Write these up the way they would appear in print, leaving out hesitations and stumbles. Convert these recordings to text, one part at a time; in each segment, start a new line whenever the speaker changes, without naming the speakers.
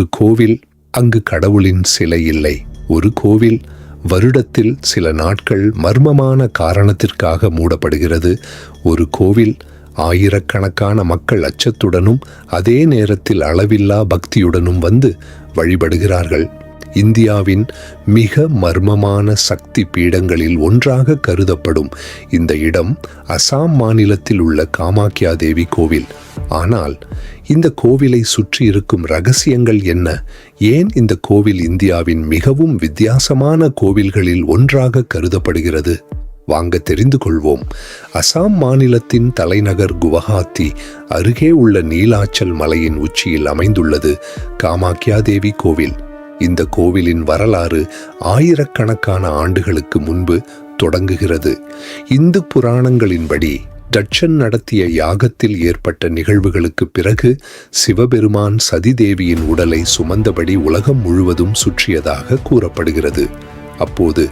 ஒரு கோவில், அங்கு கடவுளின் சிலை இல்லை. ஒரு கோவில் வருடத்தில் சில நாட்கள் மர்மமான காரணத்திற்காக மூடப்படுகிறது. ஒரு கோவில் ஆயிரக்கணக்கான மக்கள் அச்சத்துடனும் அதே நேரத்தில் அளவில்லா பக்தியுடனும் வந்து வழிபடுகிறார்கள். இந்தியாவின் மிக மர்மமான சக்தி பீடங்களில் ஒன்றாக கருதப்படும் இந்த இடம் அசாம் மாநிலத்தில் உள்ள காமாக்யா தேவி கோவில். ஆனால் இந்த கோவிலை சுற்றி இருக்கும் ரகசியங்கள் என்ன? ஏன் இந்த கோவில் இந்தியாவின் மிகவும் வித்தியாசமான கோவில்களில் ஒன்றாக கருதப்படுகிறது? வாங்க தெரிந்து கொள்வோம். அசாம் மாநிலத்தின் தலைநகர் குவஹாத்தி அருகே உள்ள நீலாச்சல் மலையின் உச்சியில் அமைந்துள்ளது காமாக்யா தேவி கோவில். இந்த கோவிலின் வரலாறு ஆயிரக்கணக்கான ஆண்டுகளுக்கு முன்பு தொடங்குகிறது. இந்து புராணங்களின்படி தட்சன் நடத்திய யாகத்தில் ஏற்பட்ட நிகழ்வுகளுக்கு பிறகு சிவபெருமான் சதிதேவியின் உடலை சுமந்தபடி உலகம் முழுவதும் சுற்றியதாக கூறப்படுகிறது. அப்போது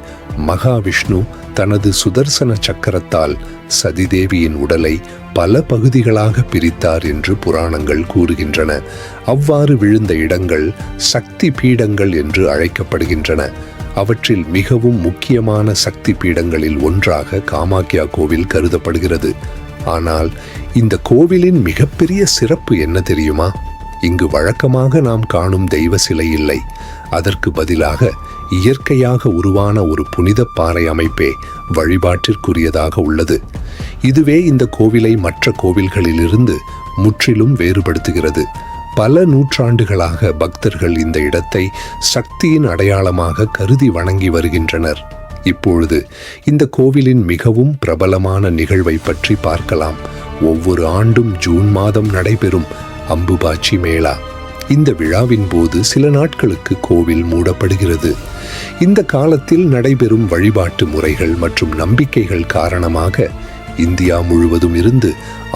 மகாவிஷ்ணு தனது சுதர்சன சக்கரத்தால் சதிதேவியின் உடலை பல பகுதிகளாக பிரித்தார் என்று புராணங்கள் கூறுகின்றன. அவ்வாறு விழுந்த இடங்கள் சக்தி பீடங்கள் என்று அழைக்கப்படுகின்றன. அவற்றில் மிகவும் முக்கியமான சக்தி பீடங்களில் ஒன்றாக காமாக்யா கோவில் கருதப்படுகிறது. ஆனால் இந்த கோவிலின் மிகப்பெரிய சிறப்பு என்ன தெரியுமா? இங்கு வழக்கமாக நாம் காணும் தெய்வ சிலை இல்லை. அதற்கு பதிலாக இயற்கையாக உருவான ஒரு புனித பாறை அமைப்பே வழிபாட்டிற்குரியதாக உள்ளது. இதுவே இந்த கோவிலை மற்ற கோவில்களிலிருந்து முற்றிலும் வேறுபடுத்துகிறது. பல நூற்றாண்டுகளாக பக்தர்கள் இந்த இடத்தை சக்தியின் அடையாளமாக கருதி வணங்கி வருகின்றனர். இப்பொழுது இந்த கோவிலின் மிகவும் பிரபலமான நிகழ்வை பற்றி பார்க்கலாம். ஒவ்வொரு ஆண்டும் ஜூன் மாதம் நடைபெறும் அம்புபாச்சி மேளா. இந்த விழாவின் போது சில நாட்களுக்கு கோவில் மூடப்படுகிறது. இந்த காலத்தில் நடைபெறும் வழிபாட்டு முறைகள் மற்றும் நம்பிக்கைகள் காரணமாக இந்தியா முழுவதும் இருந்து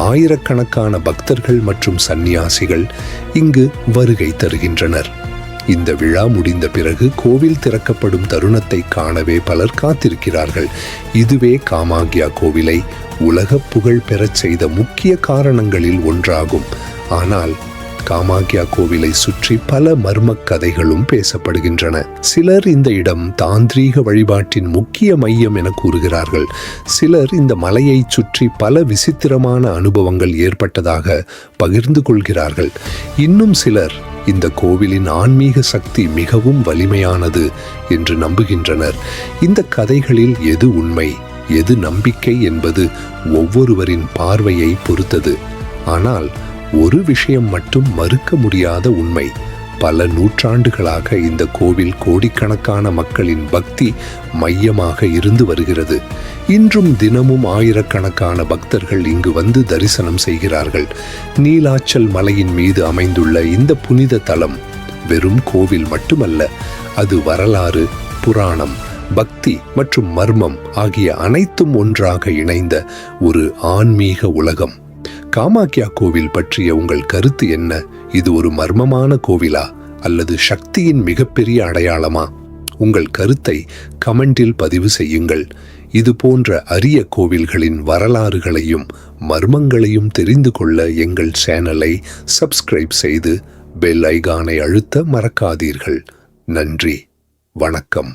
ஆயிரக்கணக்கான பக்தர்கள் மற்றும் சந்நியாசிகள் இங்கு வருகை தருகின்றனர். இந்த விழா முடிந்த பிறகு கோவில் திறக்கப்படும் தருணத்தை காணவே பலர் காத்திருக்கிறார்கள். இதுவே காமாக்யா கோவிலை உலக புகழ் பெறச் செய்த முக்கிய காரணங்களில் ஒன்றாகும். ஆனால் காமாக்யா கோவிலை சுற்றி பல மர்ம கதைகளும் பேசப்படுகின்றன. சிலர் இந்த இடம் தாந்திரீக வழிபாட்டின் முக்கிய மையம் என கூறுகிறார்கள். சிலர் இந்த மலையை சுற்றி பல விசித்திரமான அனுபவங்கள் ஏற்பட்டதாக பகிர்ந்து கொள்கிறார்கள். இன்னும் சிலர் இந்த கோவிலின் ஆன்மீக சக்தி மிகவும் வலிமையானது என்று நம்புகின்றனர். இந்த கதைகளில் எது உண்மை, எது நம்பிக்கை என்பது ஒவ்வொருவரின் பார்வையை பொறுத்தது. ஆனால் ஒரு விஷயம் மட்டும் மறுக்க முடியாத உண்மை. பல நூற்றாண்டுகளாக இந்த கோவில் கோடிக்கணக்கான மக்களின் பக்தி மையமாக இருந்து வருகிறது. இன்றும் தினமும் ஆயிரக்கணக்கான பக்தர்கள் இங்கு வந்து தரிசனம் செய்கிறார்கள். நீலாச்சல் மலையின் மீது அமைந்துள்ள இந்த புனித தலம் வெறும் கோவில் மட்டுமல்ல, அது வரலாறு, புராணம், பக்தி மற்றும் மர்மம் ஆகிய அனைத்தும் ஒன்றாக இணைந்த ஒரு ஆன்மீக உலகம். காமாக்யா கோவில் பற்றிய உங்கள் கருத்து என்ன? இது ஒரு மர்மமான கோவிலா அல்லது சக்தியின் மிகப்பெரிய அடையாளமா? உங்கள் கருத்தை கமெண்டில் பதிவு செய்யுங்கள். இது போன்ற அரிய கோவில்களின் வரலாறுகளையும் மர்மங்களையும் தெரிந்து கொள்ள எங்கள் சேனலை சப்ஸ்கிரைப் செய்து பெல் ஐகானை அழுத்த மறக்காதீர்கள். நன்றி, வணக்கம்.